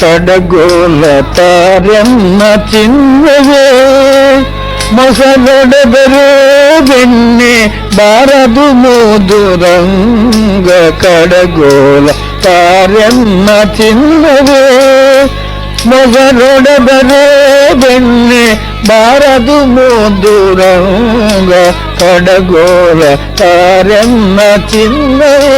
ಕಡಗೋಲ ತಾರನ್ನ ಚಿನ್ನವೇ ಮೊಸಲೊಡೆದರೆ ಬೆಣ್ಣೆ ಬಾರದು ಮೋದುರಂಗ ಕಡಗೋಲ ತಾರನ್ನ ಚಿನ್ನವೇ ಮೊಸಲೊಡೆದರೆ ಬೆಣ್ಣೆ ಬಾರದು ಮೋದುರಂಗ ಕಡಗೋಲ ತಾರನ್ನ ಚಿನ್ನವೇ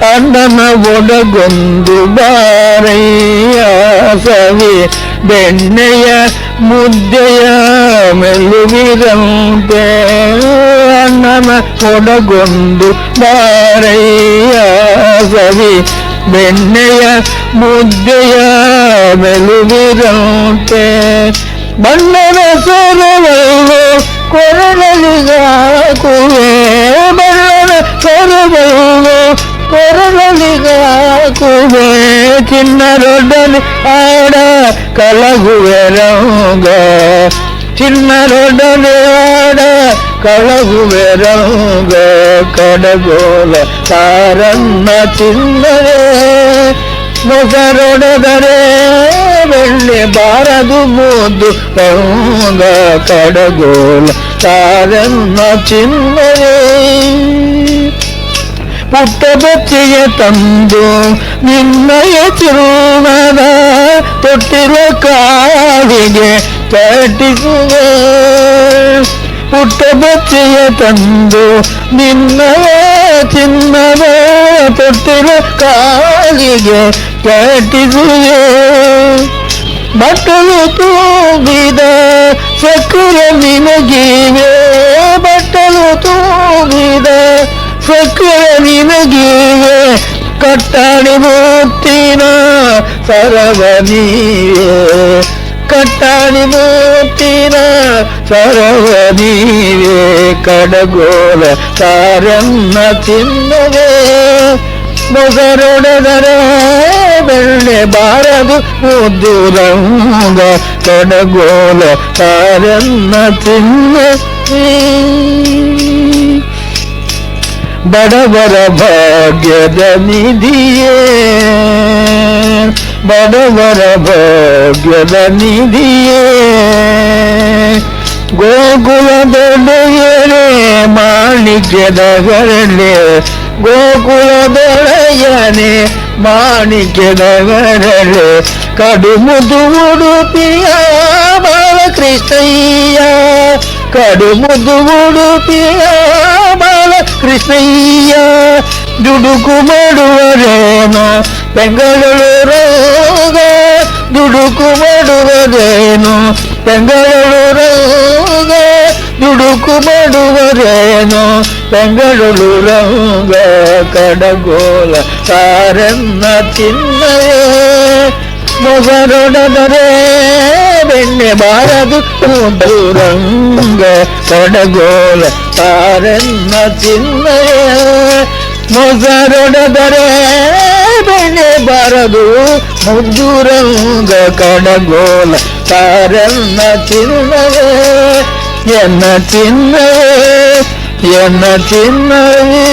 ಅಣ್ಣನ ಒಡಗೊಂದು ಬಾರಯ್ಯ ಸವಿ ಬೆಣ್ಣೆಯ ಮುದ್ದೆಯ ಮೆಲುವಿರಂತೆ ಅಣ್ಣನ ಒಡಗೊಂದು ಬಾರಯ್ಯ ಸವಿ ಬೆಣ್ಣೆಯ ಮುದ್ದೆಯ ಮೆಲುವಿರಂತೆ ಬಣ್ಣದ ಸೊರವಲ್ಲು ಕೊರಳಲಿಗಾಕುವೆ ಬಣ್ಣದ ಸೊರವಲ್ಲು ಕೊರಳಲಿಗಾಕುವೆ ಚಿನ್ನರೊಡನೆ ಆಡ ಕಲಗುವೆ ರಂಗ ಚಿನ್ನರೊಡನೆ ಆಡ ಕಳಗುವೆ ರಂಗ ಕಡಗೋಲ ತಾರನ್ನ ಚಿನ್ನವೇ ಮೊಸರೊಡೆದರೆ ಬೆಣ್ಣೆ ಬಾರದು ಮೋದು ರಂಗ ಕಡಗೋಲ ತಾರನ್ನ ಚಿನ್ನವೇ ಪುಟ್ಟ ಬಚ್ಚೆಯ ತಂದು ನಿನ್ನಯ ಚಿರುಣದ ತೊಟ್ಟಿಲ ಕಾಲಿಗೆ ಕಟ್ಟಿಸುವೆ ಪುಟ್ಟ ಬಚ್ಚೆಯ ತಂದು ನಿನ್ನಯ ಚಿನ್ನದ ತೊಟ್ಟಿಲ ಕಾಲಿಗೆ ಕಟ್ಟಿಸುವೆ ಬಟ್ಟಲು ತೂಗಿದ ಸಕ್ಕರೆ ನಿನಗಿವೆ ಬಟ್ಟಲು ತೂಗಿದ ಸಕ್ಕರೆ ನಿನಗಿವೆ ಕಟ್ಟಾಡಿ ಮುತ್ತಿನ ಸರವ ನೀವೆ ಕಟ್ಟಾಡಿ ಮುತ್ತಿನ ಸರವ ನೀವೆ ಕಡಗೋಲ ತಾರನ್ನ ಚಿನ್ನವೇ ಮೊಸರೊಡೆದರೆ ಬೆಣ್ಣೆ ಬಾರದು ಮುದ್ದು ರಂಗ ಕಡಗೋಲ ತಾರನ್ನ ಚಿನ್ನವೇ ಬಡವರ ಭಾಗ್ಯದ ನಿಧಿಯೇ ಬಡವರ ಭಾಗ್ಯದ ನಿಧಿಯೇ ಗೋಕುಲದೊಡೆಯರೆ ಮಾಣಿಕ್ಯದ ಗರಳೆ ಗೋಕುಲದೊಡೆಯನೆ ಮಾಣಿಕ್ಯದ ಗರಳೆ ಕಡುಮುದು ಉಡುಪಿಯ ಬಾಲಕೃಷ್ಣಯ್ಯ ಕಡುಮುದು ಉಡುಪಿಯ ಬಾಲಕೃಷ್ಣಯ್ಯ ದುಡುಕು ಮಾಡುವರೇನು ಬೆಂಗಳೂರಾಗ ದುಡುಕು ಮಾಡುವರೇನು ಬೆಂಗಳೂರಾಗ ದುಡುಕು ಮಾಡುವರೇನು ಬೆಂಗಳೂರಾಗ ಕಡಗೋಲ ತಾರನ್ನ ಚಿನ್ನವೇ ಮೊಸರೊಡೆದರೆ ಬೆಣ್ಣೆ ಬಾರದು ಮುದ್ದು ರಂಗ ಕಡಗೋಲ ತಾರನ್ನ ಚಿನ್ನವೇ ಮೊಸರೊಡೆದರೆ ಬೆಣ್ಣೆ ಬಾರದು ಮುದ್ದು ರಂಗ ಕಡಗೋಲ ತಾರನ್ನ ಚಿನ್ನವೇ ಎನ್ನ ಚಿನ್ನವೇ ಎನ್ನ ಚಿನ್ನವೇ